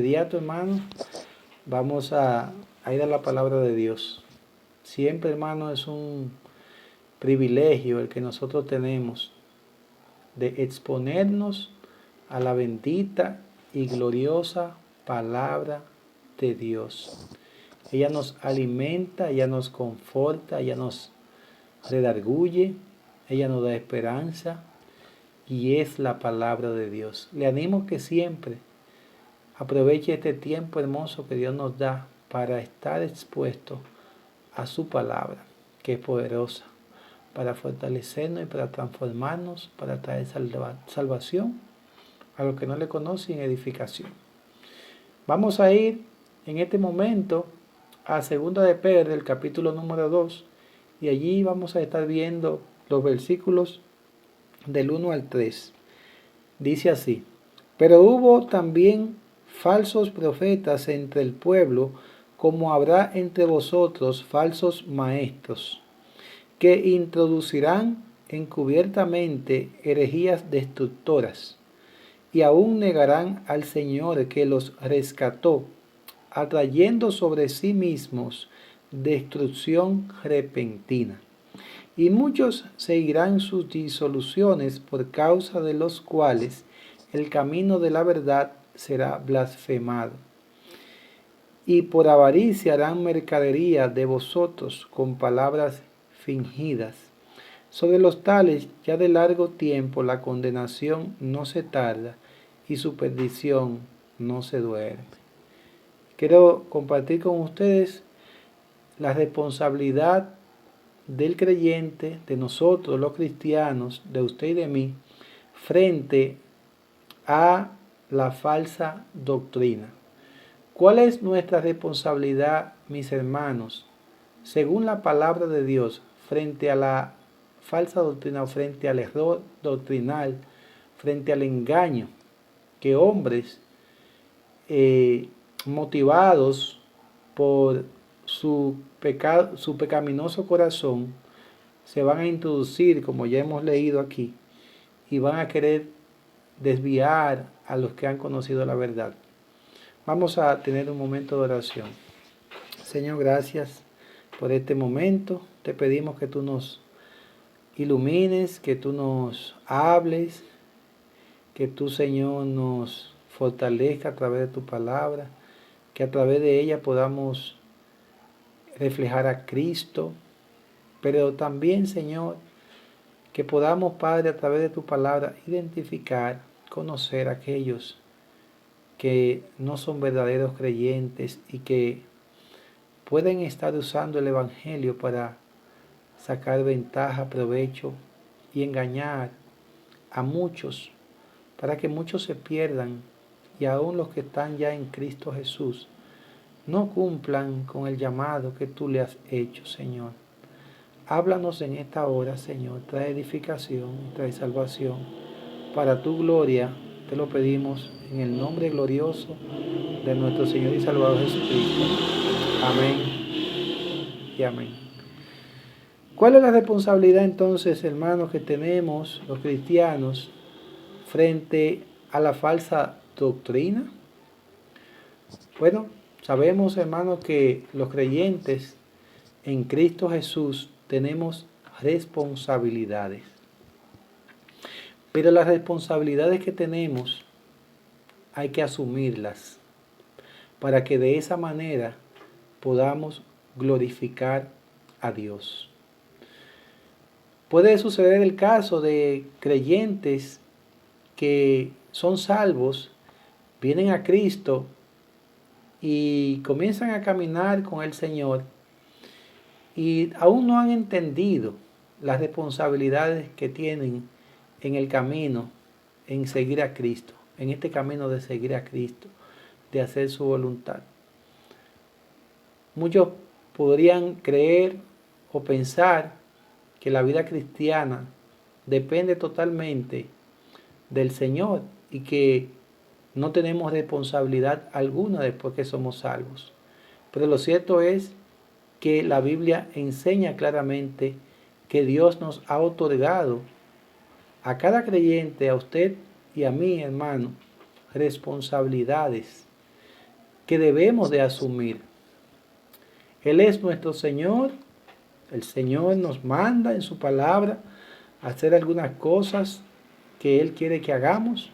Inmediato, hermano, vamos a ir a la palabra de Dios. Siempre, hermano, es un privilegio el que nosotros tenemos de exponernos a la bendita y gloriosa palabra de Dios. Ella nos alimenta, ella nos conforta, ella nos redarguye, ella nos da esperanza y es la palabra de Dios. Le animo que siempre aproveche este tiempo hermoso que Dios nos da para estar expuesto a su palabra, que es poderosa, para fortalecernos y para transformarnos, para traer salvación a los que no le conocen, edificación. Vamos a ir en este momento a 2 de Pedro, el capítulo número 2, y allí vamos a estar viendo los versículos del 1 al 3. Dice así: pero hubo también falsos profetas entre el pueblo, como habrá entre vosotros falsos maestros, que introducirán encubiertamente herejías destructoras, y aún negarán al Señor que los rescató, atrayendo sobre sí mismos destrucción repentina. Y muchos seguirán sus disoluciones, por causa de los cuales el camino de la verdad será blasfemado. Y por avaricia harán mercadería de vosotros con palabras fingidas. Sobre los tales ya de largo tiempo la condenación no se tarda y su perdición no se duerme. Quiero compartir con ustedes la responsabilidad del creyente, de nosotros los cristianos, de usted y de mí, frente a la falsa doctrina. ¿Cuál es nuestra responsabilidad, mis hermanos, según la palabra de Dios, frente a la falsa doctrina, frente al error doctrinal, frente al engaño que hombres motivados por su pecaminoso corazón se van a introducir, como ya hemos leído aquí, y van a querer desviar a los que han conocido la verdad? Vamos a tener un momento de oración. Señor, gracias por este momento. Te pedimos que tú nos ilumines, que tú nos hables, que tú, Señor, nos fortalezca a través de tu palabra, que a través de ella podamos reflejar a Cristo, pero también, Señor, que podamos, Padre, a través de tu palabra, identificar, conocer a aquellos que no son verdaderos creyentes y que pueden estar usando el Evangelio para sacar ventaja, provecho y engañar a muchos, para que muchos se pierdan y aún los que están ya en Cristo Jesús no cumplan con el llamado que tú le has hecho, Señor. Háblanos en esta hora, Señor. Trae edificación, trae salvación. Para tu gloria te lo pedimos en el nombre glorioso de nuestro Señor y Salvador Jesucristo. Amén y amén. ¿Cuál es la responsabilidad entonces, hermanos, que tenemos los cristianos frente a la falsa doctrina? Bueno, sabemos, hermanos, que los creyentes en Cristo Jesús tenemos responsabilidades. Pero las responsabilidades que tenemos hay que asumirlas para que de esa manera podamos glorificar a Dios. Puede suceder el caso de creyentes que son salvos, vienen a Cristo y comienzan a caminar con el Señor y aún no han entendido las responsabilidades que tienen en el camino, en seguir a Cristo, en este camino de seguir a Cristo, de hacer su voluntad. Muchos podrían creer o pensar que la vida cristiana depende totalmente del Señor y que no tenemos responsabilidad alguna después que somos salvos. Pero lo cierto es que la Biblia enseña claramente que Dios nos ha otorgado a cada creyente, a usted y a mí, hermano, responsabilidades que debemos de asumir. Él es nuestro Señor. El Señor nos manda en su palabra a hacer algunas cosas que Él quiere que hagamos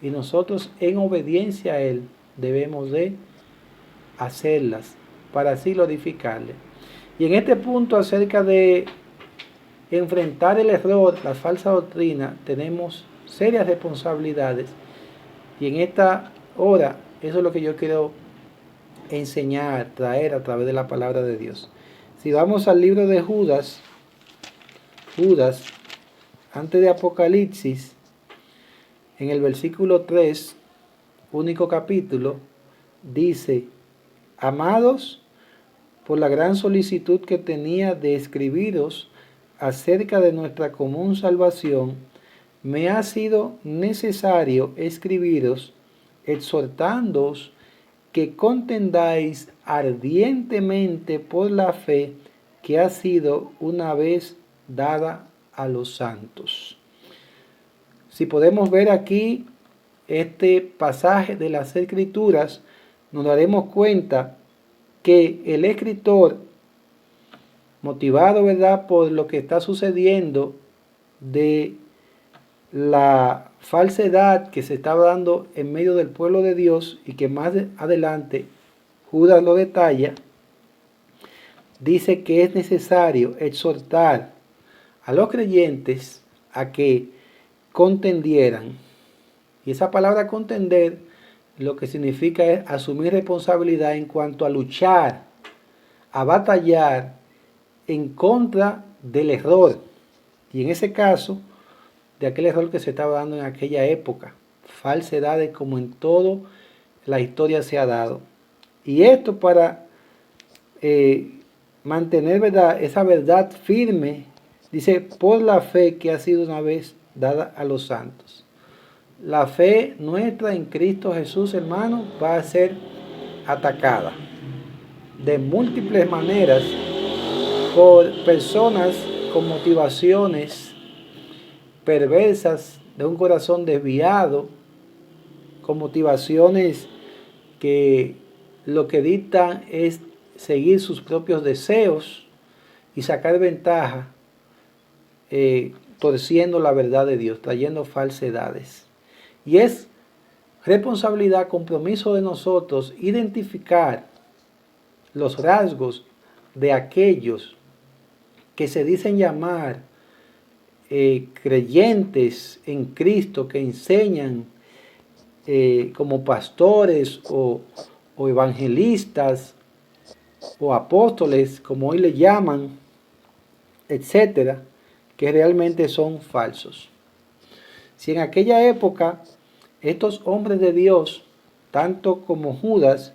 y nosotros en obediencia a Él debemos de hacerlas para así glorificarle. Y en este punto acerca de enfrentar el error, la falsa doctrina, tenemos serias responsabilidades y en esta hora eso es lo que yo quiero enseñar, traer a través de la palabra de Dios. Si vamos al libro de Judas, antes de Apocalipsis, en el versículo 3, único capítulo, dice: amados, por la gran solicitud que tenía de escribiros acerca de nuestra común salvación, me ha sido necesario escribiros, exhortándoos que contendáis ardientemente por la fe que ha sido una vez dada a los santos. Si podemos ver aquí este pasaje de las Escrituras, nos daremos cuenta que el escritor, motivado, ¿verdad?, por lo que está sucediendo de la falsedad que se estaba dando en medio del pueblo de Dios y que más adelante Judas lo detalla, dice que es necesario exhortar a los creyentes a que contendieran. Y esa palabra contender lo que significa es asumir responsabilidad en cuanto a luchar, a batallar en contra del error. Y en ese caso, de aquel error que se estaba dando en aquella época, falsedades como en toda la historia se ha dado. Y esto para mantener, ¿verdad?, esa verdad firme, dice, por la fe que ha sido una vez dada a los santos. La fe nuestra en Cristo Jesús, hermano, va a ser atacada de múltiples maneras por personas con motivaciones perversas, de un corazón desviado, con motivaciones que lo que dictan es seguir sus propios deseos y sacar ventaja, torciendo la verdad de Dios, trayendo falsedades. Y es responsabilidad, compromiso de nosotros identificar los rasgos de aquellos que se dicen llamar creyentes en Cristo, que enseñan como pastores o evangelistas o apóstoles, como hoy le llaman, etcétera, que realmente son falsos. Si en aquella época estos hombres de Dios, tanto como Judas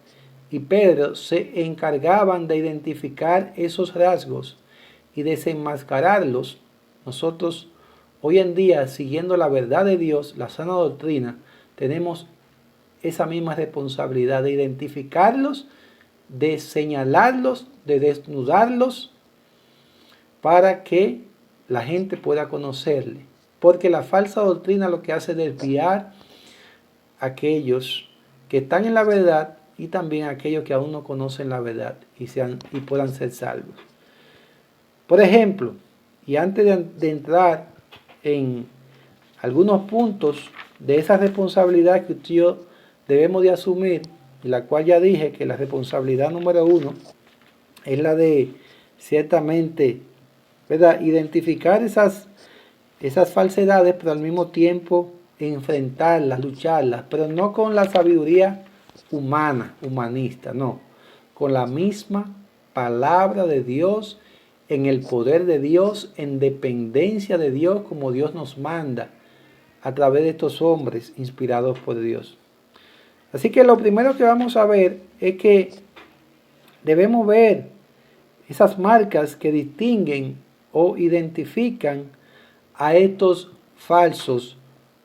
y Pedro, se encargaban de identificar esos rasgos y desenmascararlos, nosotros hoy en día, siguiendo la verdad de Dios, la sana doctrina, tenemos esa misma responsabilidad de identificarlos, de señalarlos, de desnudarlos, para que la gente pueda conocerle. Porque la falsa doctrina lo que hace es desviar a aquellos que están en la verdad y también a aquellos que aún no conocen la verdad y puedan ser salvos. Por ejemplo, y antes de entrar en algunos puntos de esa responsabilidad que usted y yo debemos de asumir, y la cual ya dije que la responsabilidad número 1 es la de ciertamente, ¿verdad?, identificar esas falsedades, pero al mismo tiempo enfrentarlas, lucharlas, pero no con la sabiduría humana, humanista, no, con la misma palabra de Dios, en el poder de Dios, en dependencia de Dios, como Dios nos manda a través de estos hombres inspirados por Dios. Así que lo primero que vamos a ver es que debemos ver esas marcas que distinguen o identifican a estos falsos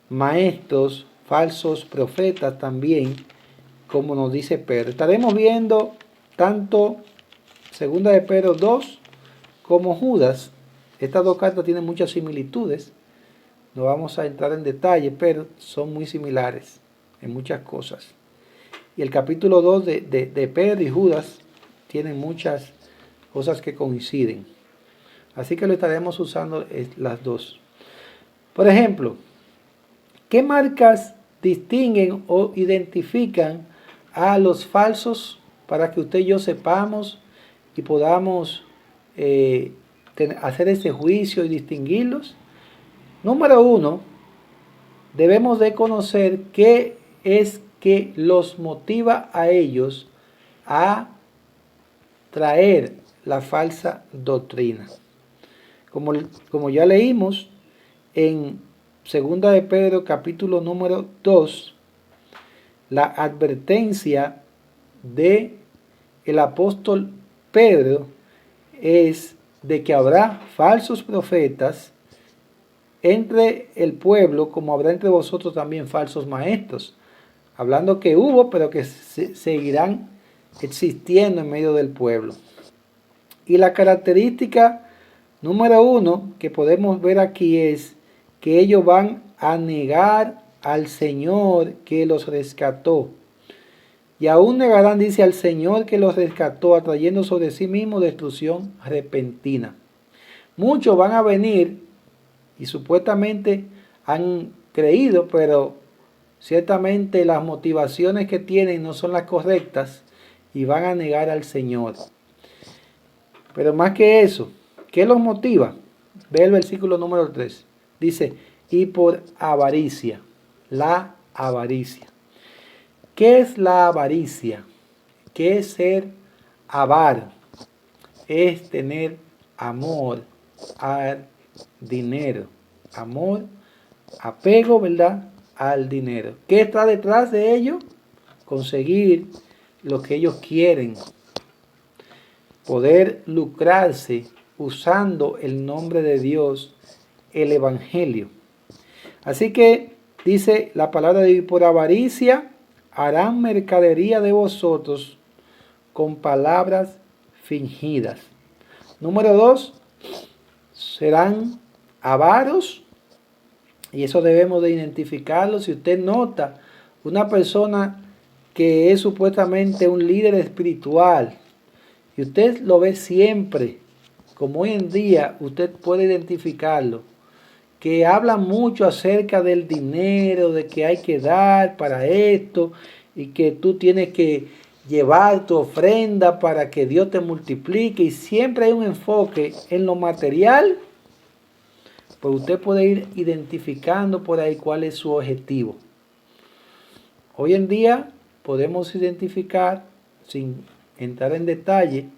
maestros, falsos profetas también, como nos dice Pedro. Estaremos viendo tanto 2 de Pedro 2 como Judas. Estas dos cartas tienen muchas similitudes. No vamos a entrar en detalle, pero son muy similares en muchas cosas. y el capítulo 2 de Pedro y Judas tienen muchas cosas que coinciden. Así que lo estaremos usando las dos. Por ejemplo, ¿qué marcas distinguen o identifican a los falsos para que usted y yo sepamos y podamos hacer ese juicio y distinguirlos? Número 1, debemos de conocer qué es que los motiva a ellos a traer la falsa doctrina. Como ya leímos en 2 de Pedro capítulo número 2, la advertencia de el apóstol Pedro es de que habrá falsos profetas entre el pueblo, como habrá entre vosotros también falsos maestros, hablando que hubo, pero que seguirán existiendo en medio del pueblo. Y la característica número 1 que podemos ver aquí es que ellos van a negar al Señor que los rescató. Y aún negarán, dice, al Señor que los rescató, atrayendo sobre sí mismo destrucción repentina. Muchos van a venir y supuestamente han creído, pero ciertamente las motivaciones que tienen no son las correctas y van a negar al Señor. Pero más que eso, ¿qué los motiva? Ve el versículo número 3. Dice, y por avaricia, la avaricia. ¿Qué es la avaricia? ¿Qué es ser avar? Es tener amor al dinero. Amor, apego, ¿verdad? Al dinero. ¿Qué está detrás de ello? Conseguir lo que ellos quieren. Poder lucrarse usando el nombre de Dios, el Evangelio. Así que dice la palabra de Dios, por avaricia harán mercadería de vosotros con palabras fingidas. Número 2, serán avaros, y eso debemos de identificarlo. Si usted nota una persona que es supuestamente un líder espiritual y usted lo ve siempre, como hoy en día usted puede identificarlo, que habla mucho acerca del dinero, de que hay que dar para esto y que tú tienes que llevar tu ofrenda para que Dios te multiplique, y siempre hay un enfoque en lo material, pues usted puede ir identificando por ahí cuál es su objetivo. Hoy en día podemos identificar, sin entrar en detalle,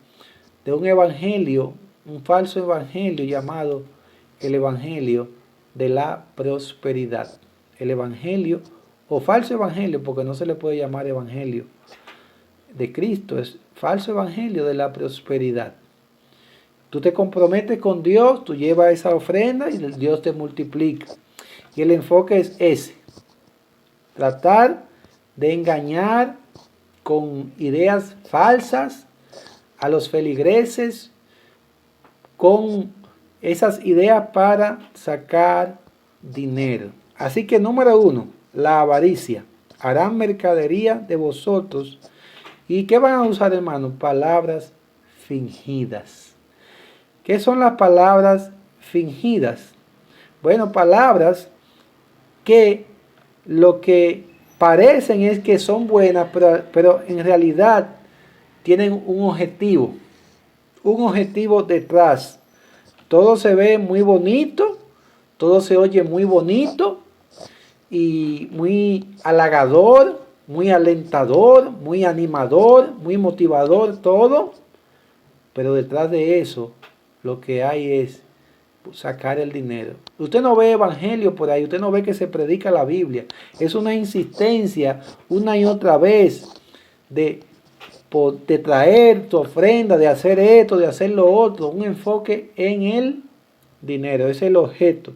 de un evangelio, un falso evangelio llamado el evangelio de la prosperidad. El evangelio, o falso evangelio, porque no se le puede llamar evangelio de Cristo, es falso evangelio de la prosperidad. Tú te comprometes con Dios, tú llevas esa ofrenda y Dios te multiplica. Y el enfoque es ese, tratar de engañar con ideas falsas a los feligreses, con esas ideas para sacar dinero. Así que número 1, la avaricia. Harán mercadería de vosotros. ¿Y qué van a usar, hermano? Palabras fingidas. ¿Qué son las palabras fingidas? Bueno, palabras que lo que parecen es que son buenas, pero en realidad tienen un objetivo detrás. Todo se ve muy bonito, todo se oye muy bonito y muy halagador, muy alentador, muy animador, muy motivador, todo. Pero detrás de eso lo que hay es sacar el dinero. Usted no ve evangelio por ahí, usted no ve que se predica la Biblia. Es una insistencia una y otra vez de traer tu ofrenda, de hacer esto, de hacer lo otro. Un enfoque en el dinero, es el objeto.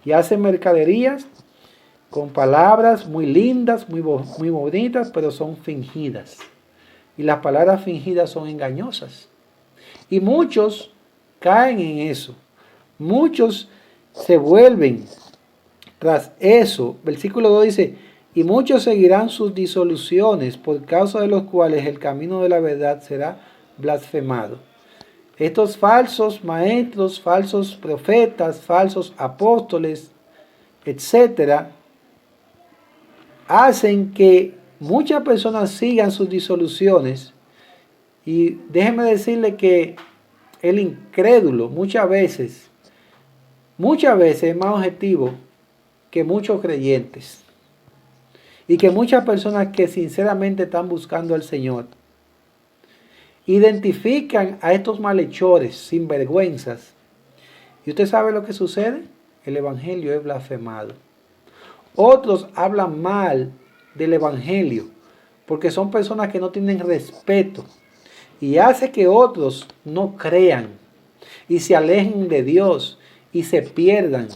Y hacen mercaderías con palabras muy lindas, muy bonitas, pero son fingidas. Y las palabras fingidas son engañosas. Y muchos caen en eso. Muchos se vuelven tras eso. Versículo 2 dice, y muchos seguirán sus disoluciones, por causa de los cuales el camino de la verdad será blasfemado. Estos falsos maestros, falsos profetas, falsos apóstoles, etcétera, hacen que muchas personas sigan sus disoluciones. Y déjeme decirle que el incrédulo muchas veces es más objetivo que muchos creyentes. Y que muchas personas que sinceramente están buscando al Señor identifican a estos malhechores, sinvergüenzas. ¿Y usted sabe lo que sucede? El evangelio es blasfemado. Otros hablan mal del evangelio porque son personas que no tienen respeto y hace que otros no crean y se alejen de Dios y se pierdan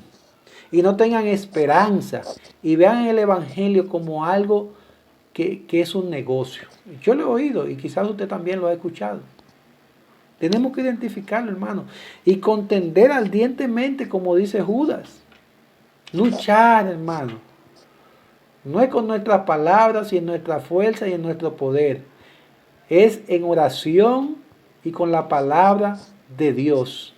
y no tengan esperanza y vean el evangelio como algo que es un negocio. Yo lo he oído y quizás usted también lo ha escuchado. Tenemos que identificarlo, hermano, y contender ardientemente, como dice Judas. Luchar, hermano. No es con nuestras palabras y en nuestra fuerza y en nuestro poder. Es en oración y con la palabra de Dios.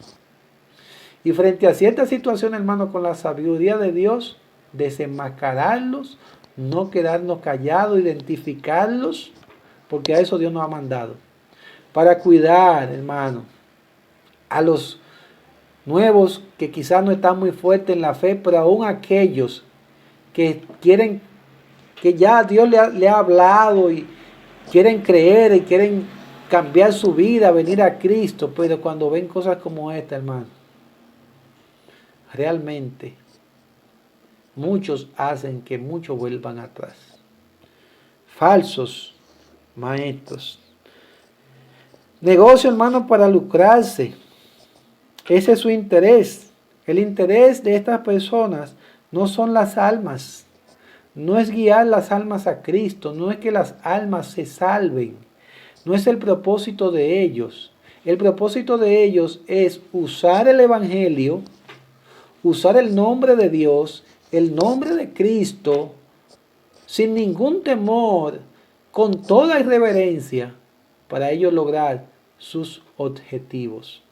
Y frente a ciertas situaciones, hermano, con la sabiduría de Dios, desenmascararlos, no quedarnos callados, identificarlos, porque a eso Dios nos ha mandado. Para cuidar, hermano, a los nuevos que quizás no están muy fuertes en la fe, pero aún aquellos que quieren, que ya Dios le ha hablado y quieren creer y quieren cambiar su vida, venir a Cristo, pero cuando ven cosas como esta, hermano, realmente muchos hacen que muchos vuelvan atrás. Falsos maestros. Negocio, hermano, para lucrarse. Ese es su interés. El interés de estas personas no son las almas. No es guiar las almas a Cristo. No es que las almas se salven. No es el propósito de ellos. El propósito de ellos es usar el evangelio, usar el nombre de Dios, el nombre de Cristo, sin ningún temor, con toda irreverencia, para ellos lograr sus objetivos.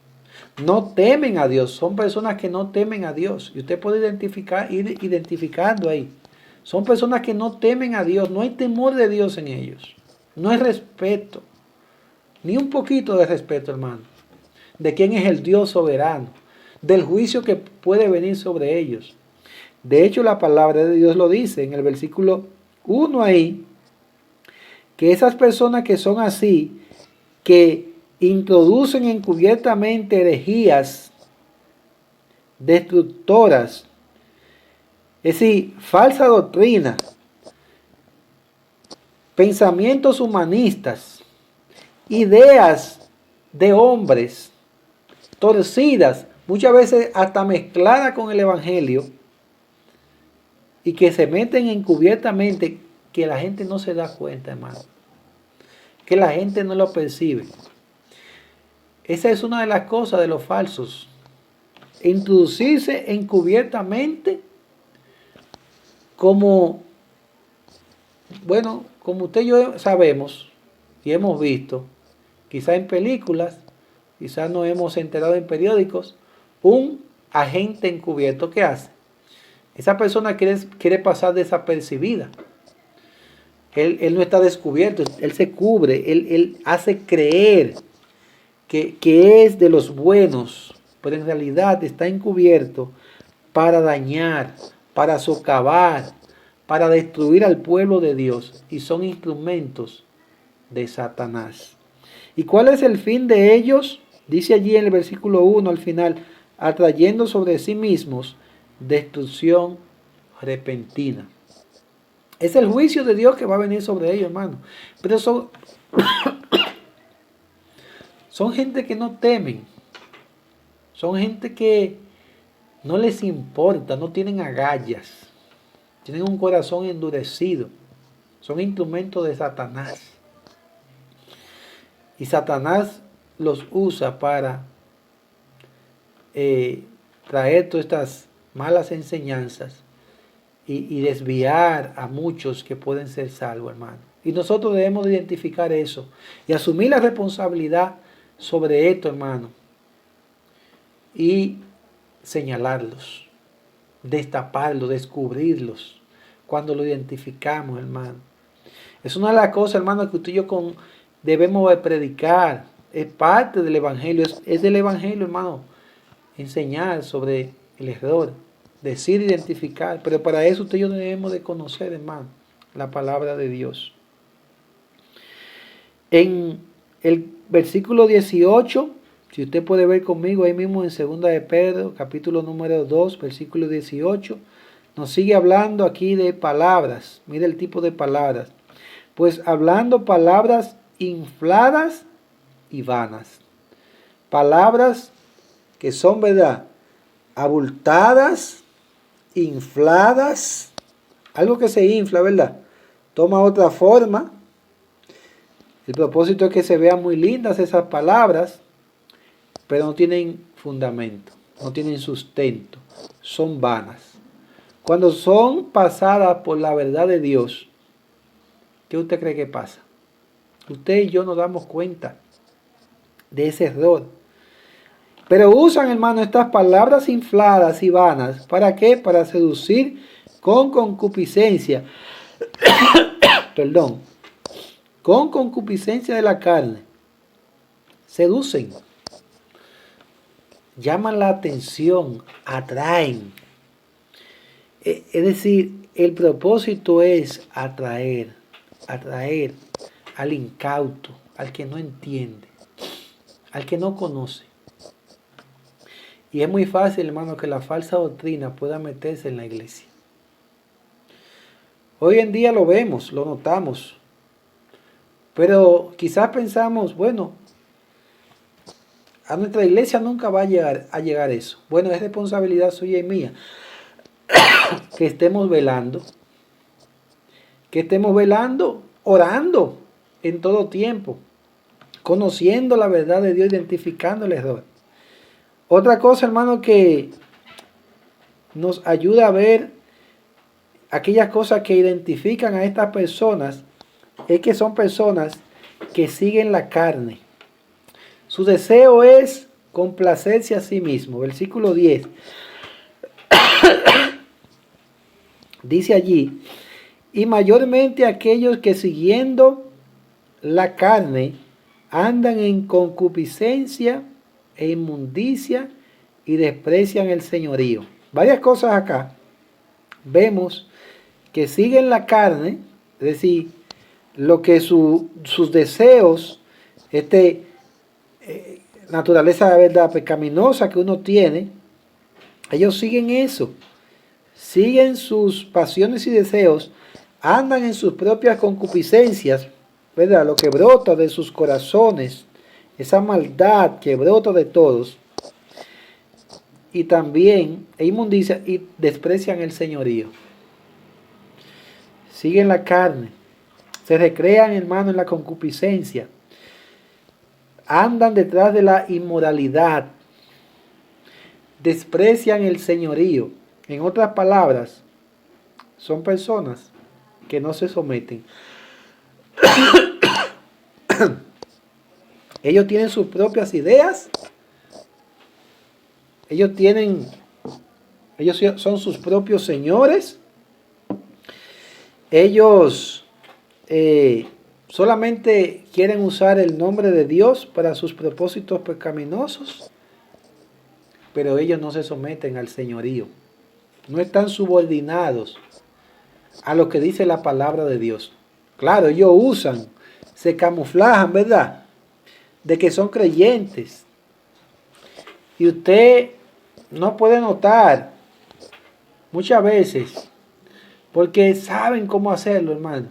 No temen a Dios, son personas que no temen a Dios. Y usted puede ir identificando ahí. Son personas que no temen a Dios, no hay temor de Dios en ellos. No hay respeto, ni un poquito de respeto, hermano, de quién es el Dios soberano, del juicio que puede venir sobre ellos. De hecho, la palabra de Dios lo dice en el versículo 1 ahí, que esas personas que son así, que introducen encubiertamente herejías destructoras, es decir, falsa doctrina, pensamientos humanistas, ideas de hombres torcidas, muchas veces hasta mezcladas con el evangelio, y que se meten encubiertamente, que la gente no se da cuenta, hermano, que la gente no lo percibe. Esa es una de las cosas de los falsos. Introducirse encubiertamente como usted y yo sabemos y hemos visto, quizás en películas, quizás nos hemos enterado en periódicos, un agente encubierto, ¿qué hace? Esa persona quiere pasar desapercibida. Él no está descubierto, él se cubre, él hace creer que es de los buenos, pero en realidad está encubierto para dañar, para socavar, para destruir al pueblo de Dios, y son instrumentos de Satanás. ¿Y cuál es el fin de ellos? Dice allí en el versículo 1 al final, atrayendo sobre sí mismos destrucción repentina. Es el juicio de Dios que va a venir sobre ellos, hermano. Pero son gente que no temen. Son gente que no les importa, no tienen agallas. Tienen un corazón endurecido. Son instrumentos de Satanás. Y Satanás los usa para traer todas estas malas enseñanzas y desviar a muchos que pueden ser salvos, hermano. Y nosotros debemos de identificar eso y asumir la responsabilidad sobre esto, hermano, y señalarlos, destaparlos, descubrirlos, cuando lo identificamos, hermano. Es una de las cosas, hermano, que usted y yo debemos de predicar. Es parte del Evangelio, es del Evangelio, hermano, enseñar sobre el error, decir, identificar. Pero para eso usted y yo debemos de conocer, hermano, la palabra de Dios. En el versículo 18, si usted puede ver conmigo ahí mismo en 2 de Pedro, capítulo número 2, versículo 18, nos sigue hablando aquí de palabras. Mira el tipo de palabras. Pues hablando palabras infladas y vanas. Palabras que son, ¿verdad?, abultadas, infladas. Algo que se infla, ¿verdad?, toma otra forma. El propósito es que se vean muy lindas esas palabras, pero no tienen fundamento, no tienen sustento, son vanas. Cuando son pasadas por la verdad de Dios, ¿qué usted cree que pasa? Usted y yo nos damos cuenta de ese error. Pero usan, hermano, estas palabras infladas y vanas. ¿Para qué? Para seducir con concupiscencia. Perdón. Con concupiscencia de la carne. Seducen. Llaman la atención. Atraen. Es decir, el propósito es atraer al incauto, al que no entiende, al que no conoce. Y es muy fácil, hermano, que la falsa doctrina pueda meterse en la iglesia. Hoy en día lo vemos, lo notamos. Pero quizás pensamos, bueno, a nuestra iglesia nunca va a llegar eso. Bueno, es responsabilidad suya y mía que estemos velando. Que estemos velando, orando en todo tiempo, conociendo la verdad de Dios, identificando el error. Otra cosa, hermano, que nos ayuda a ver aquellas cosas que identifican a estas personas, es que son personas que siguen la carne. Su deseo es complacerse a sí mismo. Versículo 10. Dice allí, y mayormente aquellos que siguiendo la carne andan en concupiscencia e inmundicia y desprecian el señorío. Varias cosas acá. Vemos que siguen la carne, es decir, lo que sus deseos, naturaleza, verdad, pecaminosa que uno tiene, ellos siguen eso, siguen sus pasiones y deseos, andan en sus propias concupiscencias, ¿verdad? Lo que brota de sus corazones, esa maldad que brota de todos, y también inmundicia y desprecian el señorío. Siguen la carne, se recrean, hermano, en la concupiscencia, andan detrás de la inmoralidad, desprecian el señorío. En otras palabras, son personas que no se someten. Ellos tienen sus propias ideas. Ellos son sus propios señores. Ellos solamente quieren usar el nombre de Dios para sus propósitos pecaminosos, pero ellos no se someten al señorío. No están subordinados a lo que dice la palabra de Dios. Claro, ellos se camuflajan, ¿verdad?, de que son creyentes. Y usted no puede notar muchas veces, porque saben cómo hacerlo, hermano.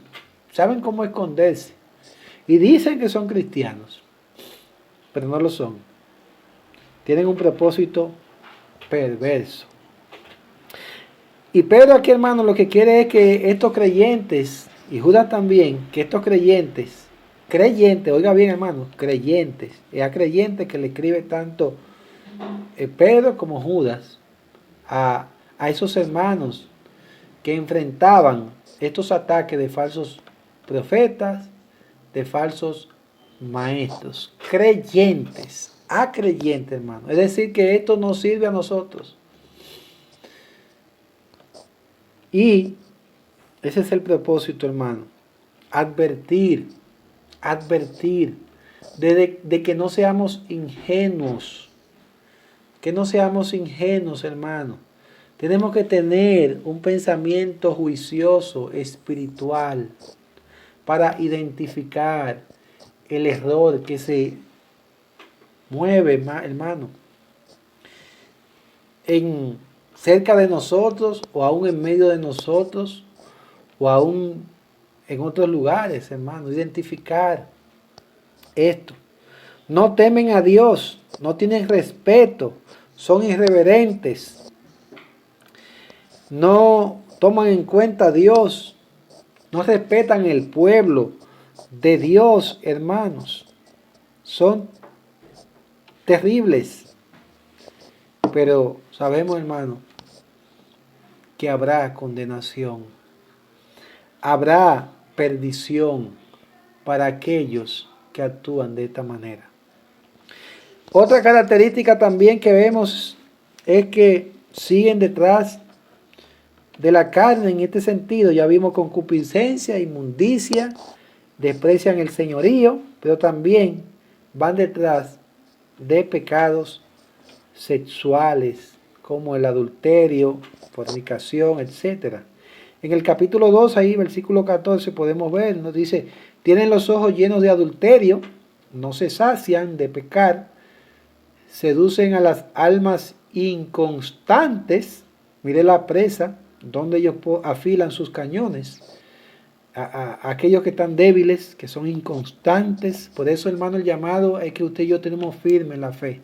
Saben cómo esconderse. Y dicen que son cristianos, pero no lo son. Tienen un propósito perverso. Y Pedro aquí, hermano, lo que quiere es que estos creyentes, y Judas también, que estos creyentes, oiga bien, hermano, creyentes, es a creyentes que le escribe tanto Pedro como Judas a esos hermanos que enfrentaban estos ataques de falsos profetas, de falsos maestros, creyentes, a creyentes, hermano. Es decir, que esto nos sirve a nosotros. Y ese es el propósito, hermano. Advertir de que no seamos ingenuos. Que no seamos ingenuos, hermano. Tenemos que tener un pensamiento juicioso, espiritual, para identificar el error que se mueve, hermano, cerca de nosotros, o aún en medio de nosotros, o aún en otros lugares, hermano. Identificar esto. No temen a Dios, no tienen respeto, son irreverentes, no toman en cuenta a Dios, no respetan el pueblo de Dios, hermanos. Son terribles. Pero sabemos, hermano, que habrá condenación, habrá perdición para aquellos que actúan de esta manera. Otra característica también que vemos es que siguen detrás de la carne en este sentido. Ya vimos concupiscencia, inmundicia, desprecian el señorío, pero también van detrás de pecados sexuales como el adulterio, fornicación, etc. En el capítulo 2, ahí versículo 14, podemos ver, nos dice: tienen los ojos llenos de adulterio, no se sacian de pecar, seducen a las almas inconstantes. Mire la presa donde ellos afilan sus cañones, a aquellos que están débiles, que son inconstantes. Por eso, hermano, el llamado es que usted y yo tenemos firme en la fe.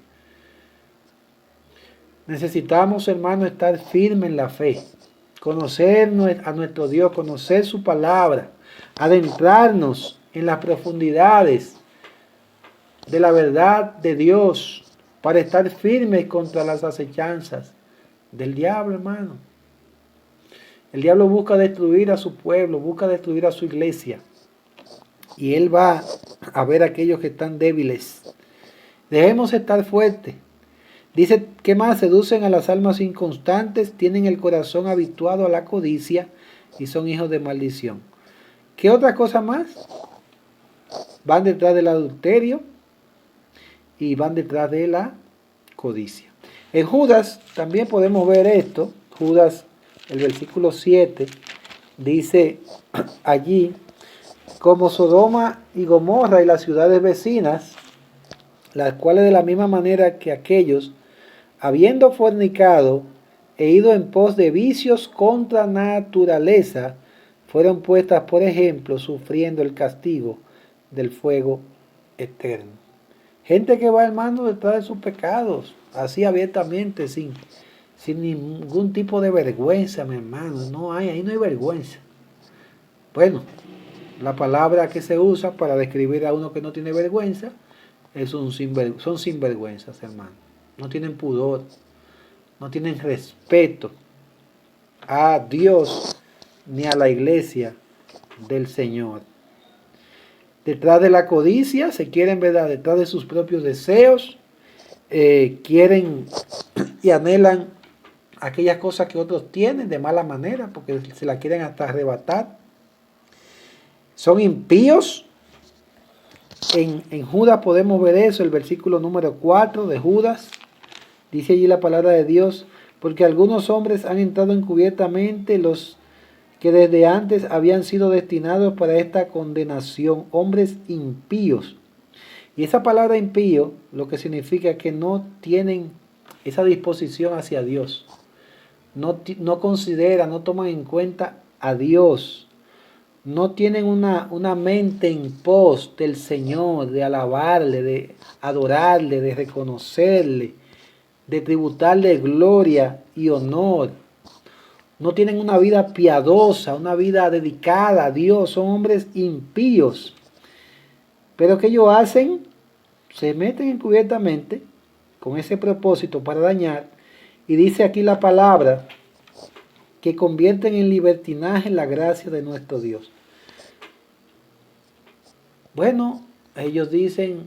Necesitamos, hermano, estar firme en la fe, conocer a nuestro Dios, conocer su palabra, adentrarnos en las profundidades de la verdad de Dios, para estar firmes contra las acechanzas del diablo, hermano. El diablo busca destruir a su pueblo, busca destruir a su iglesia. Y él va a ver a aquellos que están débiles. Debemos estar fuertes. Dice, ¿qué más? Seducen a las almas inconstantes, tienen el corazón habituado a la codicia y son hijos de maldición. ¿Qué otra cosa más? Van detrás del adulterio y van detrás de la codicia. En Judas también podemos ver esto. Judas, el versículo 7, dice allí: como Sodoma y Gomorra y las ciudades vecinas, las cuales de la misma manera que aquellos, habiendo fornicado e ido en pos de vicios contra naturaleza, fueron puestas por ejemplo, sufriendo el castigo del fuego eterno. Gente que va, hermano, detrás de sus pecados, así abiertamente, sin ningún tipo de vergüenza, mi hermano. Ahí no hay vergüenza. Bueno, la palabra que se usa para describir a uno que no tiene vergüenza son sinvergüenzas, hermano. No tienen pudor, no tienen respeto a Dios ni a la iglesia del Señor. Detrás de la codicia se quieren, ¿verdad?, detrás de sus propios deseos, quieren y anhelan aquellas cosas que otros tienen de mala manera, porque se la quieren hasta arrebatar. Son impíos. En Judas podemos ver eso, el versículo número 4 de Judas. Dice allí la palabra de Dios: porque algunos hombres han entrado encubiertamente, los que desde antes habían sido destinados para esta condenación, hombres impíos. Y esa palabra impío, lo que significa que no tienen esa disposición hacia Dios. No consideran, no toman en cuenta a Dios. No tienen una mente en pos del Señor, de alabarle, de adorarle, de reconocerle, de tributarle gloria y honor. No tienen una vida piadosa, una vida dedicada a Dios. Son hombres impíos. Pero ¿qué ellos hacen? Se meten encubiertamente con ese propósito para dañar. Y dice aquí la palabra que convierten en libertinaje la gracia de nuestro Dios. Bueno, ellos dicen,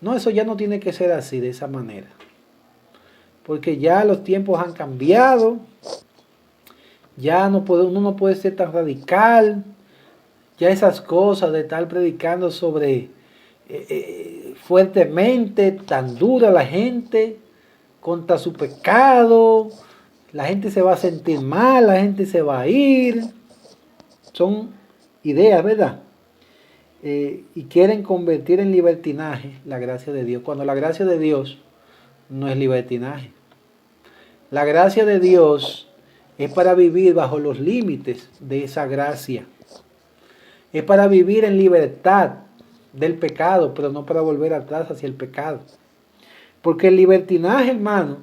no, eso ya no tiene que ser así, de esa manera. Porque ya los tiempos han cambiado, ya uno no puede ser tan radical, ya esas cosas de estar predicando sobre fuertemente, tan dura la gente, contra su pecado, la gente se va a sentir mal, la gente se va a ir. Son ideas, ¿verdad? Y quieren convertir en libertinaje la gracia de Dios, cuando la gracia de Dios no es libertinaje. La gracia de Dios es para vivir bajo los límites de esa gracia. Es para vivir en libertad del pecado, pero no para volver atrás hacia el pecado. Porque el libertinaje, hermano,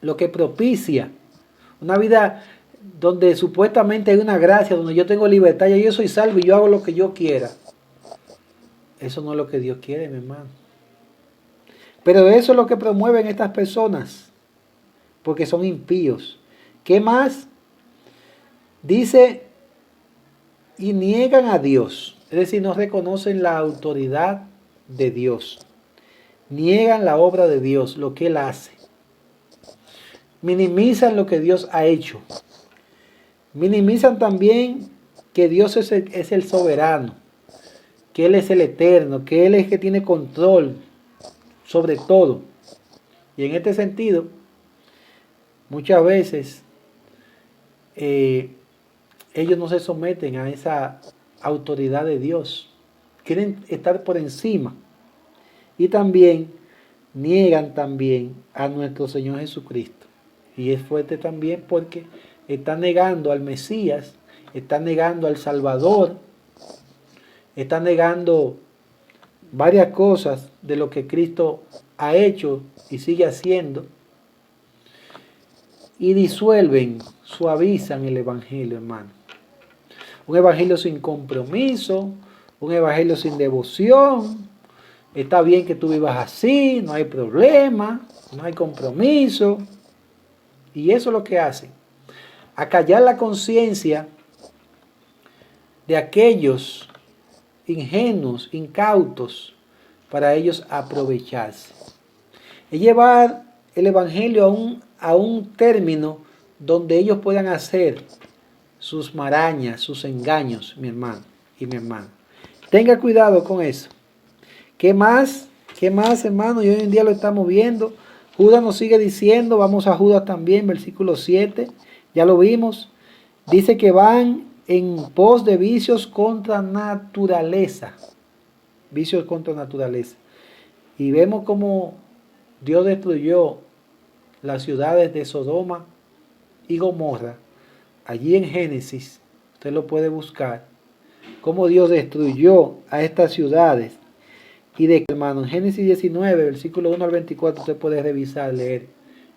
lo que propicia una vida donde supuestamente hay una gracia, donde yo tengo libertad, y yo soy salvo y yo hago lo que yo quiera. Eso no es lo que Dios quiere, mi hermano. Pero eso es lo que promueven estas personas, porque son impíos. ¿Qué más? Dice, y niegan a Dios, es decir, no reconocen la autoridad de Dios. Niegan la obra de Dios, lo que Él hace. Minimizan lo que Dios ha hecho. Minimizan también que Dios es el soberano, que Él es el eterno, que Él es el que tiene control sobre todo. Y en este sentido, muchas veces ellos no se someten a esa autoridad de Dios. Quieren estar por encima. Y también niegan también a nuestro Señor Jesucristo. Y es fuerte también porque están negando al Mesías, están negando al Salvador, están negando varias cosas de lo que Cristo ha hecho y sigue haciendo. Y disuelven, suavizan el Evangelio, hermano. Un Evangelio sin compromiso, un Evangelio sin devoción. Está bien que tú vivas así, no hay problema, no hay compromiso. Y eso es lo que hacen. Acallar la conciencia de aquellos ingenuos, incautos, para ellos aprovecharse. Es llevar el Evangelio a un término donde ellos puedan hacer sus marañas, sus engaños, mi hermano y mi hermana. Tenga cuidado con eso. ¿Qué más? ¿Qué más, hermano? Y hoy en día lo estamos viendo. Judas nos sigue diciendo, vamos a Judas también, versículo 7, ya lo vimos. Dice que van en pos de vicios contra naturaleza. Vicios contra naturaleza. Y vemos cómo Dios destruyó las ciudades de Sodoma y Gomorra. Allí en Génesis, usted lo puede buscar. Cómo Dios destruyó a estas ciudades. Y de hermano, en Génesis 19, versículo 1 al 24, usted puede revisar, leer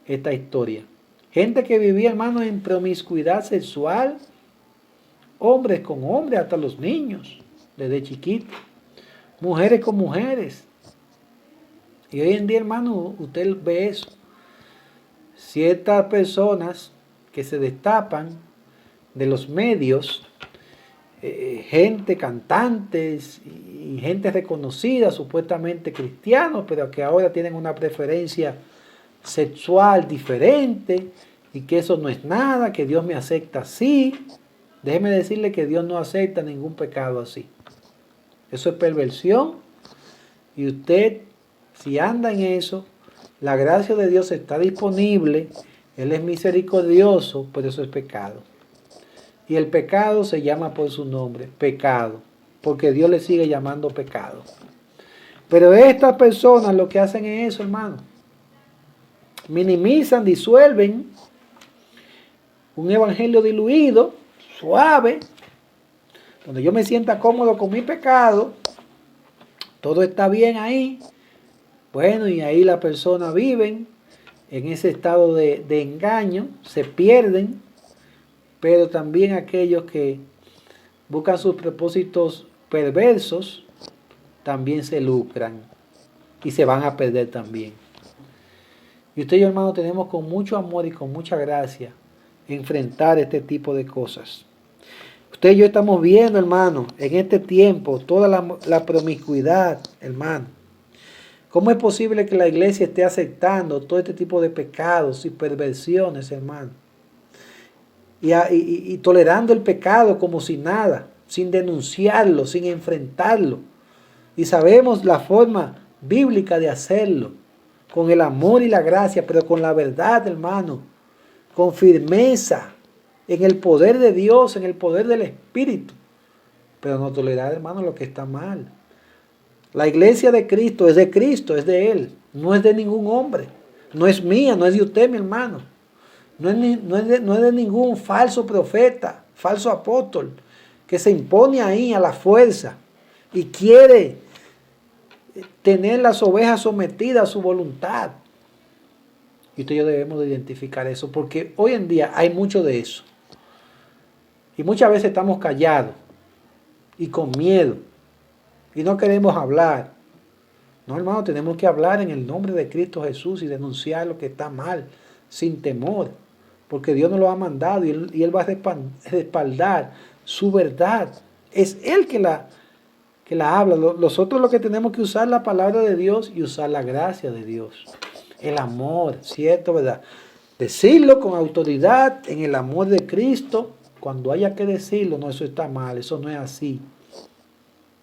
esta historia. Gente que vivía, hermano, en promiscuidad sexual. Hombres con hombres, hasta los niños, desde chiquitos. Mujeres con mujeres. Y hoy en día, hermano, usted ve eso. Ciertas personas que se destapan de los medios, gente, cantantes y gente reconocida, supuestamente cristianos, pero que ahora tienen una preferencia sexual diferente y que eso no es nada, que Dios me acepta así. Déjeme decirle que Dios no acepta ningún pecado así. Eso es perversión y usted, si anda en eso, la gracia de Dios está disponible, Él es misericordioso, pero eso es pecado. Y el pecado se llama por su nombre, pecado, porque Dios le sigue llamando pecado. Pero estas personas lo que hacen es eso, hermano. Minimizan, disuelven un evangelio diluido, suave, donde yo me sienta cómodo con mi pecado, todo está bien ahí. Bueno, y ahí las personas viven en ese estado de engaño, se pierden, pero también aquellos que buscan sus propósitos perversos, también se lucran y se van a perder también. Y usted y yo, hermano, tenemos con mucho amor y con mucha gracia enfrentar este tipo de cosas. Usted y yo estamos viendo, hermano, en este tiempo, toda la promiscuidad, hermano. ¿Cómo es posible que la iglesia esté aceptando todo este tipo de pecados y perversiones, hermano? Y tolerando el pecado como si nada, sin denunciarlo, sin enfrentarlo. Y sabemos la forma bíblica de hacerlo, con el amor y la gracia, pero con la verdad, hermano, con firmeza, en el poder de Dios, en el poder del Espíritu. Pero no tolerar, hermano, lo que está mal. La iglesia de Cristo, es de Él, no es de ningún hombre, no es mía, no es de usted, mi hermano. No es de ningún falso profeta, falso apóstol, que se impone ahí a la fuerza y quiere tener las ovejas sometidas a su voluntad. Y usted y yo debemos de identificar eso, porque hoy en día hay mucho de eso. Y muchas veces estamos callados y con miedo y no queremos hablar. No, hermano, tenemos que hablar en el nombre de Cristo Jesús y denunciar lo que está mal, sin temor, porque Dios nos lo ha mandado y Él va a respaldar su verdad. Es Él que la habla. Nosotros lo que tenemos que usar la palabra de Dios y usar la gracia de Dios. El amor, ¿cierto? ¿Verdad? Decirlo con autoridad en el amor de Cristo. Cuando haya que decirlo, no, eso está mal, eso no es así.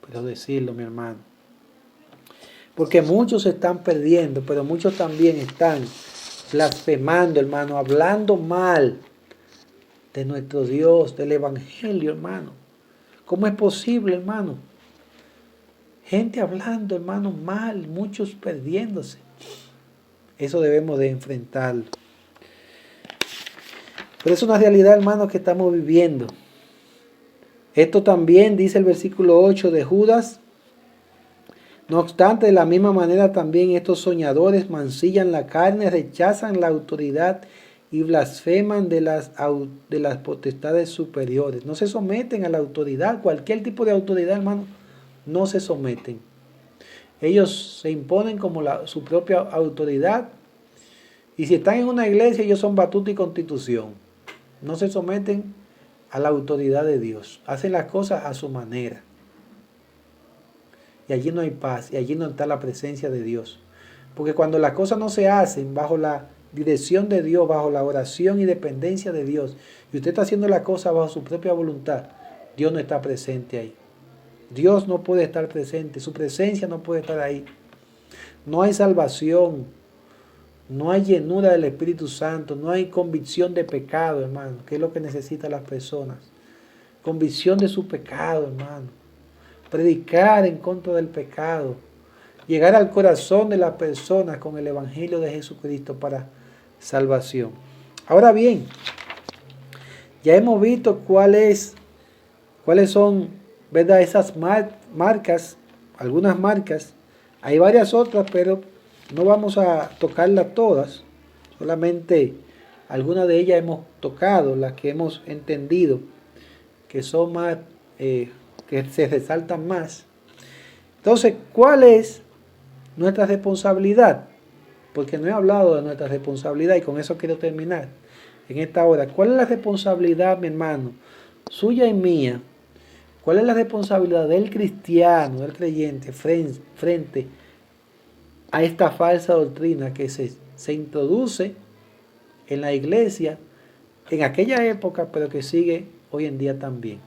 Pero decirlo, mi hermano. Porque muchos se están perdiendo, pero muchos también están blasfemando, hermano, hablando mal de nuestro Dios, del Evangelio, hermano. ¿Cómo es posible, hermano? Gente hablando, hermano, mal, muchos perdiéndose. Eso debemos de enfrentarlo. Pero es una realidad, hermano, que estamos viviendo. Esto también dice el versículo 8 de Judas. No obstante, de la misma manera también estos soñadores mancillan la carne, rechazan la autoridad y blasfeman de las potestades superiores. No se someten a la autoridad, cualquier tipo de autoridad, hermano, no se someten. Ellos se imponen como su propia autoridad. Y si están en una iglesia, ellos son batuta y constitución. No se someten a la autoridad de Dios. Hacen las cosas a su manera. Y allí no hay paz. Y allí no está la presencia de Dios. Porque cuando las cosas no se hacen bajo la dirección de Dios, bajo la oración y dependencia de Dios, y usted está haciendo la cosa bajo su propia voluntad, Dios no está presente ahí. Dios no puede estar presente. Su presencia no puede estar ahí. No hay salvación. No hay llenura del Espíritu Santo, no hay convicción de pecado, hermano, que es lo que necesitan las personas. Convicción de su pecado, hermano. Predicar en contra del pecado. Llegar al corazón de las personas con el Evangelio de Jesucristo para salvación. Ahora bien, ya hemos visto cuáles son, ¿verdad?, esas marcas, algunas marcas. Hay varias otras, pero no vamos a tocarlas todas, solamente algunas de ellas hemos tocado, las que hemos entendido, que son más, que se resaltan más. Entonces, ¿cuál es nuestra responsabilidad? Porque no he hablado de nuestra responsabilidad y con eso quiero terminar en esta hora. ¿Cuál es la responsabilidad, mi hermano, suya y mía? ¿Cuál es la responsabilidad del cristiano, del creyente, frente a esta falsa doctrina que se introduce en la iglesia en aquella época, pero que sigue hoy en día también?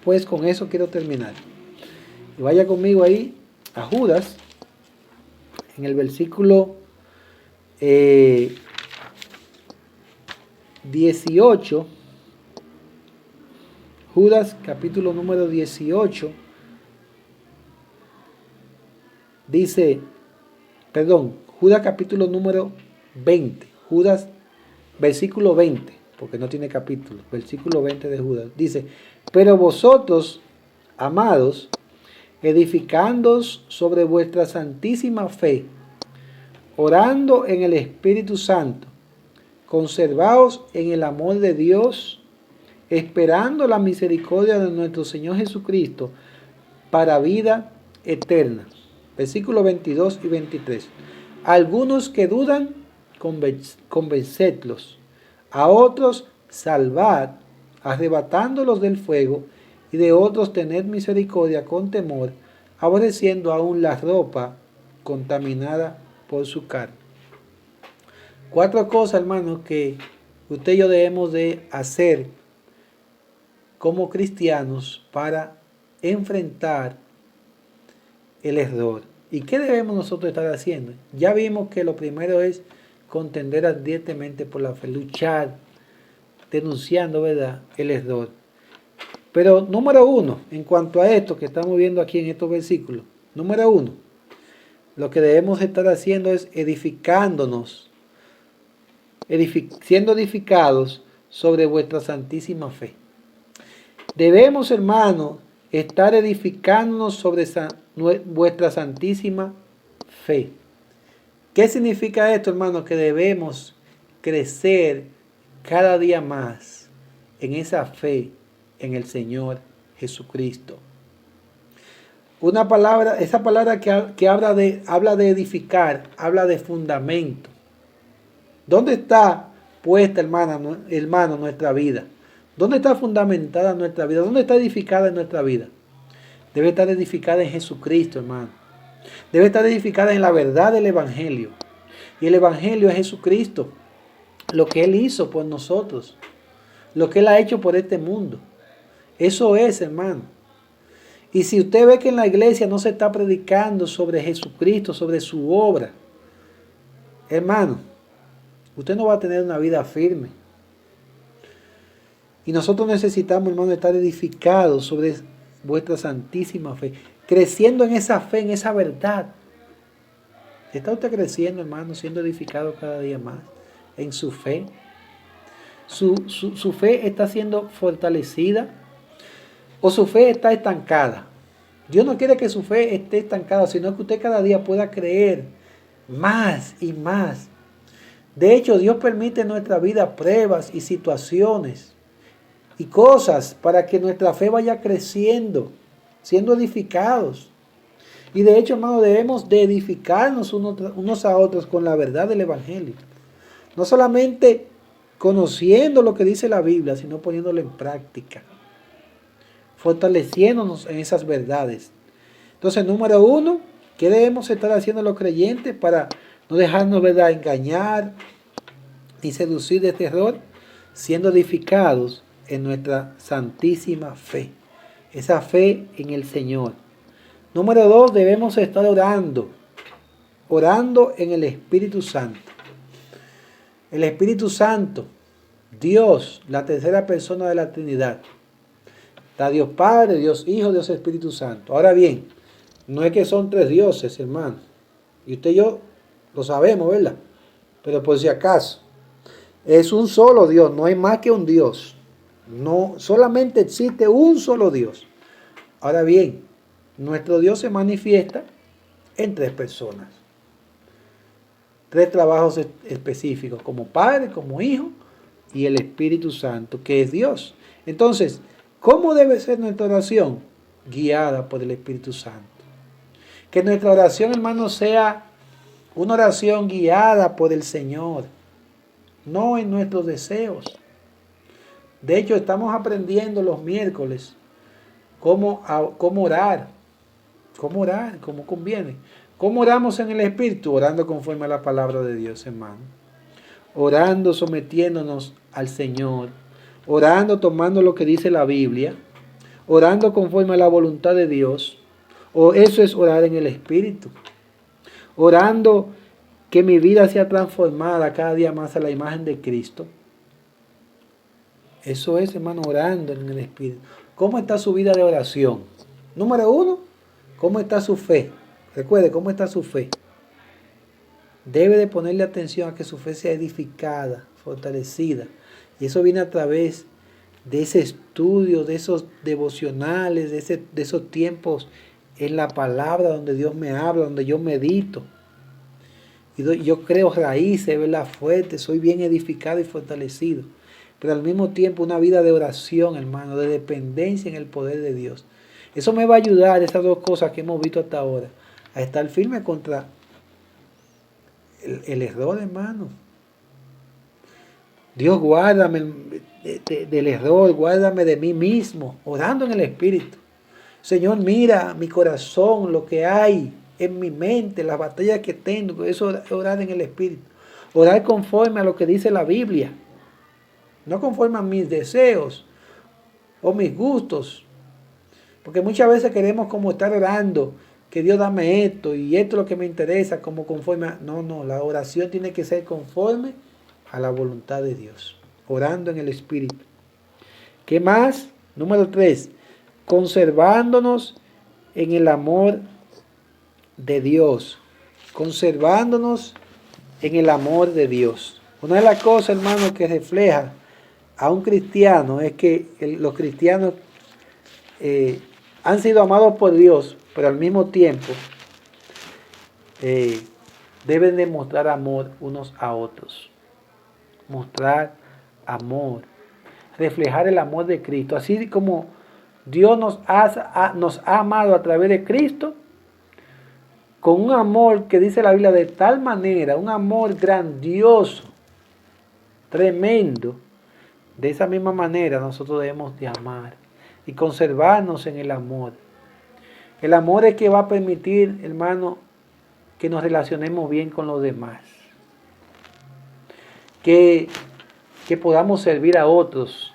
Pues con eso quiero terminar. Y vaya conmigo ahí a Judas, en el versículo 18. Judas capítulo número 18. Dice, Judas capítulo número 20. Judas versículo 20, porque no tiene capítulo. Versículo 20 de Judas. Dice, pero vosotros, amados, edificándoos sobre vuestra santísima fe, orando en el Espíritu Santo, conservaos en el amor de Dios, esperando la misericordia de nuestro Señor Jesucristo para vida eterna. Versículos 22 y 23. Algunos que dudan, convencedlos. A otros, salvad, arrebatándolos del fuego, y de otros tened misericordia con temor, aborreciendo aún la ropa contaminada por su carne. 4 cosas, hermanos, que usted y yo debemos de hacer como cristianos para enfrentar el error. ¿Y qué debemos nosotros estar haciendo? Ya vimos que lo primero es contender ardientemente por la fe, luchar, denunciando, ¿verdad?, el error. Pero número 1, en cuanto a esto que estamos viendo aquí en estos versículos, número 1, lo que debemos estar haciendo es edificándonos, siendo edificados sobre vuestra santísima fe. Debemos, hermanos, estar edificándonos sobre vuestra santísima fe. ¿Qué significa esto, hermanos? Que debemos crecer cada día más en esa fe en el Señor Jesucristo. Esa palabra que habla de edificar, habla de fundamento. ¿Dónde está puesta, hermano, nuestra vida? ¿Dónde está fundamentada nuestra vida? ¿Dónde está edificada nuestra vida? Debe estar edificada en Jesucristo, hermano. Debe estar edificada en la verdad del Evangelio. Y el Evangelio es Jesucristo. Lo que Él hizo por nosotros. Lo que Él ha hecho por este mundo. Eso es, hermano. Y si usted ve que en la iglesia no se está predicando sobre Jesucristo, sobre su obra, hermano, usted no va a tener una vida firme. Y nosotros necesitamos, hermano, estar edificados sobre vuestra santísima fe, creciendo en esa fe, en esa verdad. ¿Está usted creciendo, hermano, siendo edificado cada día más en su fe? ¿Su fe está siendo fortalecida o su fe está estancada? Dios no quiere que su fe esté estancada, sino que usted cada día pueda creer más y más. De hecho, Dios permite en nuestra vida pruebas y situaciones y cosas para que nuestra fe vaya creciendo, siendo edificados. Y de hecho, hermano, debemos de edificarnos unos a otros con la verdad del Evangelio. No solamente conociendo lo que dice la Biblia, sino poniéndolo en práctica. Fortaleciéndonos en esas verdades. Entonces, número 1, ¿qué debemos estar haciendo los creyentes para no dejarnos, ¿verdad?, engañar y seducir de este error? Siendo edificados en nuestra santísima fe. Esa fe en el Señor. Número 2, debemos estar orando en el Espíritu Santo. El Espíritu Santo, Dios, la tercera persona de la Trinidad. Está Dios Padre, Dios Hijo, Dios Espíritu Santo. Ahora bien, no es que son 3 dioses, hermano. Y usted y yo lo sabemos, ¿verdad? Pero por si acaso, es un solo Dios, no hay más que un Dios. No, solamente existe un solo Dios. Ahora bien, nuestro Dios se manifiesta en 3 personas. 3 trabajos específicos, como Padre, como Hijo y el Espíritu Santo, que es Dios. Entonces, ¿cómo debe ser nuestra oración? Guiada por el Espíritu Santo. Que nuestra oración, hermano, sea una oración guiada por el Señor, no en nuestros deseos. De hecho, estamos aprendiendo los miércoles cómo orar, cómo conviene. ¿Cómo oramos en el Espíritu? Orando conforme a la palabra de Dios, hermano. Orando, sometiéndonos al Señor. Orando, tomando lo que dice la Biblia. Orando conforme a la voluntad de Dios. O eso es orar en el Espíritu. Orando que mi vida sea transformada cada día más a la imagen de Cristo. Eso es, hermano, orando en el Espíritu. ¿Cómo está su vida de oración? Número 1, ¿cómo está su fe? Recuerde, ¿cómo está su fe? Debe de ponerle atención a que su fe sea edificada, fortalecida. Y eso viene a través de ese estudio, de esos devocionales, de esos tiempos en la palabra donde Dios me habla, donde yo medito. Y yo creo raíces, ¿verdad?, fuertes, soy bien edificado y fortalecido. Pero al mismo tiempo una vida de oración, hermano, de dependencia en el poder de Dios. Eso me va a ayudar, esas 2 cosas que hemos visto hasta ahora, a estar firme contra el error, hermano. Dios, guárdame del error, guárdame de mí mismo, orando en el Espíritu. Señor, mira mi corazón, lo que hay en mi mente, las batallas que tengo. Eso es orar en el Espíritu. Orar conforme a lo que dice la Biblia. No conforme a mis deseos o mis gustos. Porque muchas veces queremos como estar orando, que Dios dame esto y esto es lo que me interesa, como conforme a... No, la oración tiene que ser conforme a la voluntad de Dios. Orando en el Espíritu. ¿Qué más? Número 3. Conservándonos en el amor de Dios. Conservándonos en el amor de Dios. Una de las cosas, hermano, que refleja a un cristiano es que los cristianos han sido amados por Dios, pero al mismo tiempo deben demostrar amor unos a otros. Mostrar amor. Reflejar el amor de Cristo. Así como Dios nos ha amado a través de Cristo, con un amor que dice la Biblia de tal manera, un amor grandioso, tremendo. De esa misma manera nosotros debemos de amar y conservarnos en el amor. El amor es que va a permitir, hermano, que nos relacionemos bien con los demás. Que podamos servir a otros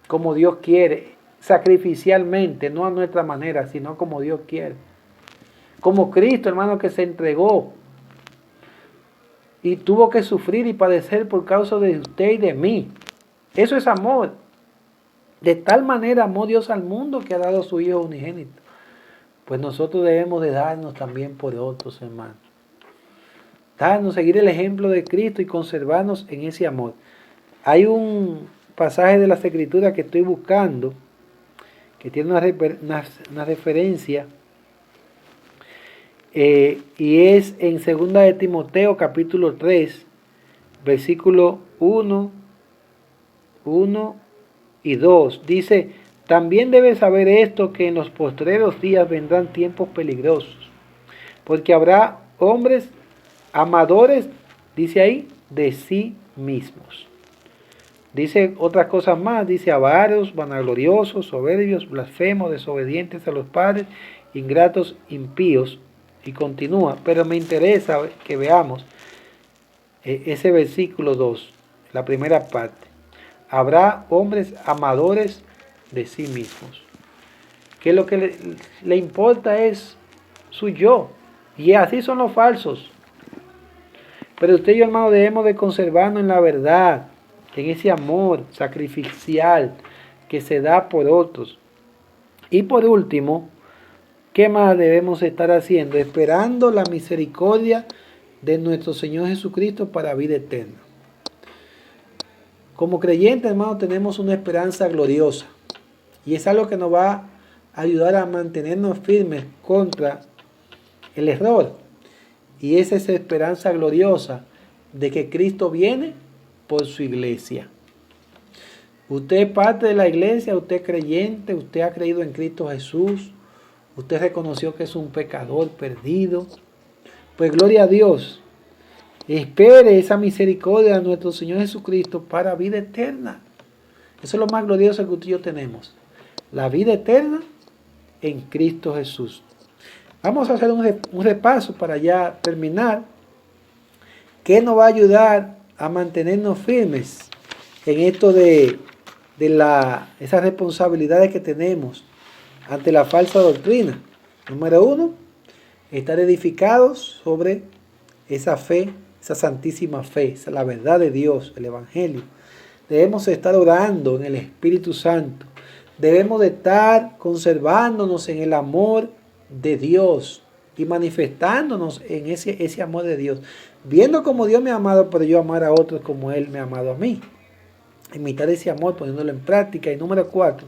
como Dios quiere, sacrificialmente, no a nuestra manera, sino como Dios quiere. Como Cristo, hermano, que se entregó y tuvo que sufrir y padecer por causa de usted y de mí. Eso es amor. De tal manera amó Dios al mundo que ha dado a su Hijo unigénito. Pues nosotros debemos de darnos también por otros, hermanos. Darnos, seguir el ejemplo de Cristo y conservarnos en ese amor. Hay un pasaje de las Escrituras que estoy buscando, que tiene una referencia, y es en 2 de Timoteo capítulo 3, versículo 1 y 2. Dice, también debes saber esto, que en los postreros días vendrán tiempos peligrosos, porque habrá hombres amadores, dice ahí, de sí mismos. Dice otras cosas más, dice avaros, vanagloriosos, soberbios, blasfemos, desobedientes a los padres, ingratos, impíos, y continúa. Pero me interesa que veamos ese versículo 2, la primera parte. Habrá hombres amadores de sí mismos, que lo que le importa es su yo, y así son los falsos. Pero usted y yo, hermano, debemos de conservarnos en la verdad, en ese amor sacrificial que se da por otros. Y por último, ¿qué más debemos estar haciendo? Esperando la misericordia de nuestro Señor Jesucristo para vida eterna. Como creyentes, hermano, tenemos una esperanza gloriosa. Y es algo que nos va a ayudar a mantenernos firmes contra el error. Y es esa esperanza gloriosa de que Cristo viene por su iglesia. Usted es parte de la iglesia, usted es creyente, usted ha creído en Cristo Jesús, usted reconoció que es un pecador perdido. Pues gloria a Dios. Espere esa misericordia de nuestro Señor Jesucristo para vida eterna. Eso es lo más glorioso que usted y yo tenemos. La vida eterna en Cristo Jesús. Vamos a hacer un repaso para ya terminar. ¿Qué nos va a ayudar a mantenernos firmes en esto de esas responsabilidades que tenemos ante la falsa doctrina? Número 1, estar edificados sobre esa fe, esa santísima fe, esa la verdad de Dios, el Evangelio. Debemos estar orando en el Espíritu Santo. Debemos de estar conservándonos en el amor de Dios y manifestándonos en ese amor de Dios. Viendo como Dios me ha amado, pero yo amar a otros como Él me ha amado a mí. Imitar ese amor, poniéndolo en práctica. Y número 4,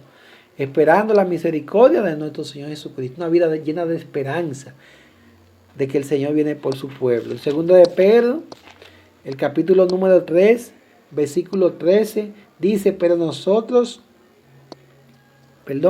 esperando la misericordia de nuestro Señor Jesucristo. Una vida llena de esperanza de que el Señor viene por su pueblo. El 2 de Pedro, el capítulo número 3, versículo 13, dice,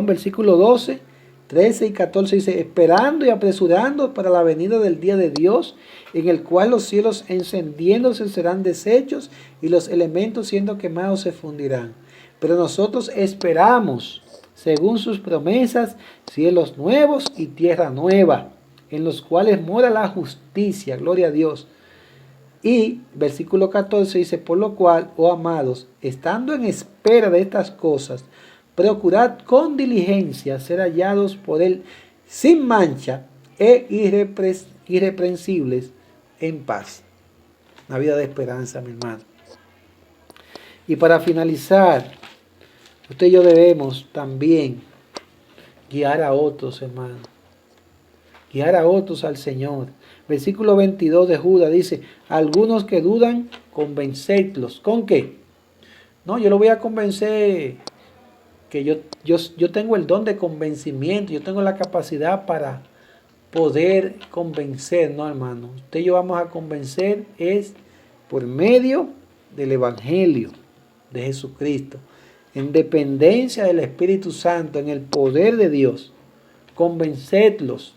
versículo 12, 13 y 14 dice, esperando y apresurando para la venida del día de Dios, en el cual los cielos encendiéndose serán deshechos y los elementos siendo quemados se fundirán. Pero nosotros esperamos, según sus promesas, cielos nuevos y tierra nueva, en los cuales mora la justicia, gloria a Dios. Y versículo 14 dice, por lo cual, oh amados, estando en espera de estas cosas, procurad con diligencia ser hallados por Él sin mancha e irreprensibles en paz. Una vida de esperanza, mi hermano. Y para finalizar, usted y yo debemos también guiar a otros, hermano. Guiar a otros al Señor. Versículo 22 de Judas dice, algunos que dudan, convencerlos. ¿Con qué? No, yo lo voy a convencer que yo tengo el don de convencimiento, yo tengo la capacidad para poder convencer, no, hermano. Usted y yo vamos a convencer es por medio del Evangelio de Jesucristo, en dependencia del Espíritu Santo, en el poder de Dios. Convencerlos.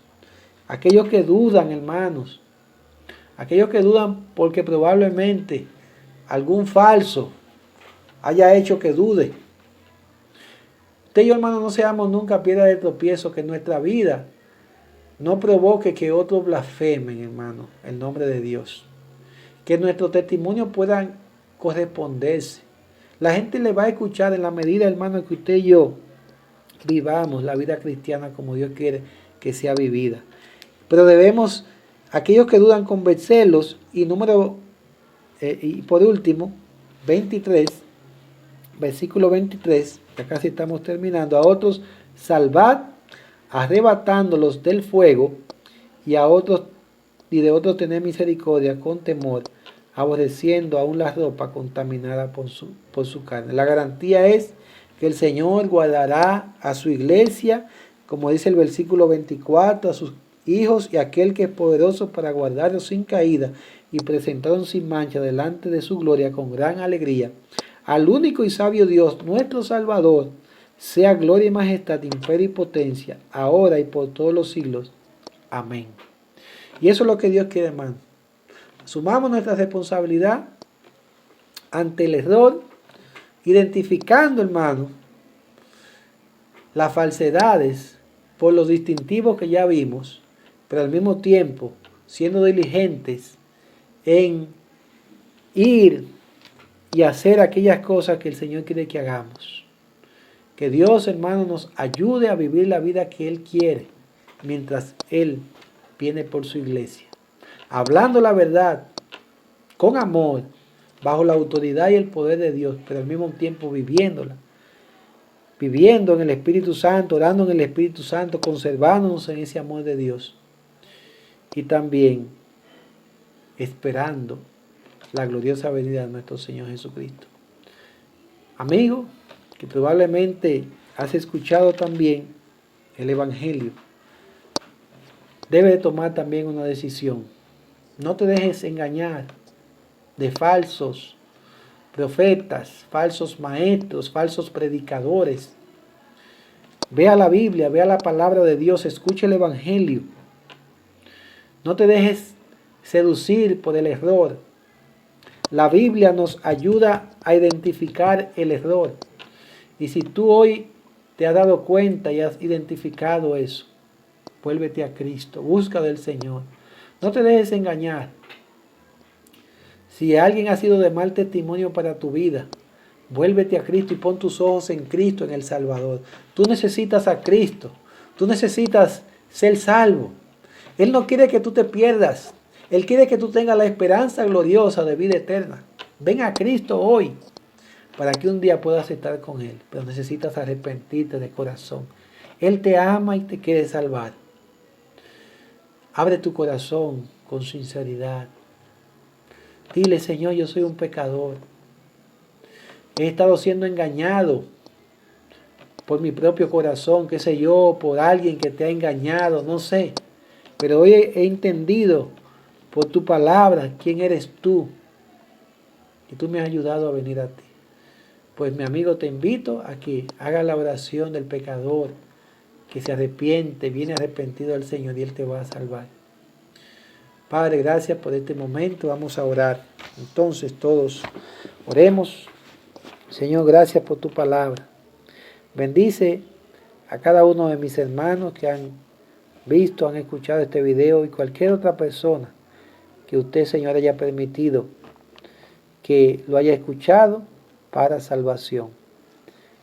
Aquellos que dudan, hermanos, aquellos que dudan porque probablemente algún falso haya hecho que dude. Usted y yo, hermano, no seamos nunca piedra de tropiezo, que nuestra vida no provoque que otros blasfemen, hermano, el nombre de Dios. Que nuestro testimonio pueda corresponderse. La gente le va a escuchar en la medida, hermano, que usted y yo vivamos la vida cristiana como Dios quiere que sea vivida. Pero debemos, aquellos que dudan, convencerlos. Y y por último, 23, versículo 23, ya casi estamos terminando. A otros salvad, arrebatándolos del fuego, y a otros y de otros tener misericordia con temor, aborreciendo aún la ropa contaminada por su carne. La garantía es que el Señor guardará a su iglesia, como dice el versículo 24, a sus hijos y aquel que es poderoso para guardarlos sin caída y presentarlos sin mancha delante de su gloria con gran alegría. Al único y sabio Dios, nuestro Salvador, sea gloria y majestad, imperio y potencia, ahora y por todos los siglos. Amén. Y eso es lo que Dios quiere, hermano. Asumamos nuestra responsabilidad ante el error, identificando, hermano, las falsedades por los distintivos que ya vimos, pero al mismo tiempo siendo diligentes en ir y hacer aquellas cosas que el Señor quiere que hagamos. Que Dios, hermano, nos ayude a vivir la vida que Él quiere mientras Él viene por su iglesia. Hablando la verdad, con amor, bajo la autoridad y el poder de Dios, pero al mismo tiempo viviéndola. Viviendo en el Espíritu Santo, orando en el Espíritu Santo, conservándonos en ese amor de Dios. Y también esperando la gloriosa venida de nuestro Señor Jesucristo. Amigo, que probablemente has escuchado también el Evangelio, debe tomar también una decisión. No te dejes engañar de falsos profetas, falsos maestros, falsos predicadores. Vea la Biblia, vea la palabra de Dios, escuche el Evangelio. No te dejes seducir por el error. La Biblia nos ayuda a identificar el error. Y si tú hoy te has dado cuenta y has identificado eso, vuélvete a Cristo, busca del Señor. No te dejes engañar. Si alguien ha sido de mal testimonio para tu vida, vuélvete a Cristo y pon tus ojos en Cristo, en el Salvador. Tú necesitas a Cristo. Tú necesitas ser salvo. Él no quiere que tú te pierdas. Él quiere que tú tengas la esperanza gloriosa de vida eterna. Ven a Cristo hoy para que un día puedas estar con Él. Pero necesitas arrepentirte de corazón. Él te ama y te quiere salvar. Abre tu corazón con sinceridad. Dile, Señor, yo soy un pecador. He estado siendo engañado por mi propio corazón, qué sé yo, por alguien que te ha engañado, no sé. Pero hoy he entendido por tu palabra quién eres tú. Y tú me has ayudado a venir a ti. Pues mi amigo, te invito a que hagas la oración del pecador que se arrepiente, viene arrepentido al Señor y Él te va a salvar. Padre, gracias por este momento. Vamos a orar. Entonces todos oremos. Señor, gracias por tu palabra. Bendice a cada uno de mis hermanos que han visto, han escuchado este video y cualquier otra persona que usted, Señor, haya permitido que lo haya escuchado para salvación.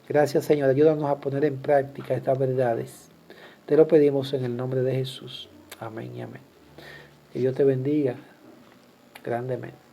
Gracias, Señor. Ayúdanos a poner en práctica estas verdades. Te lo pedimos en el nombre de Jesús. Amén y amén. Que Dios te bendiga grandemente.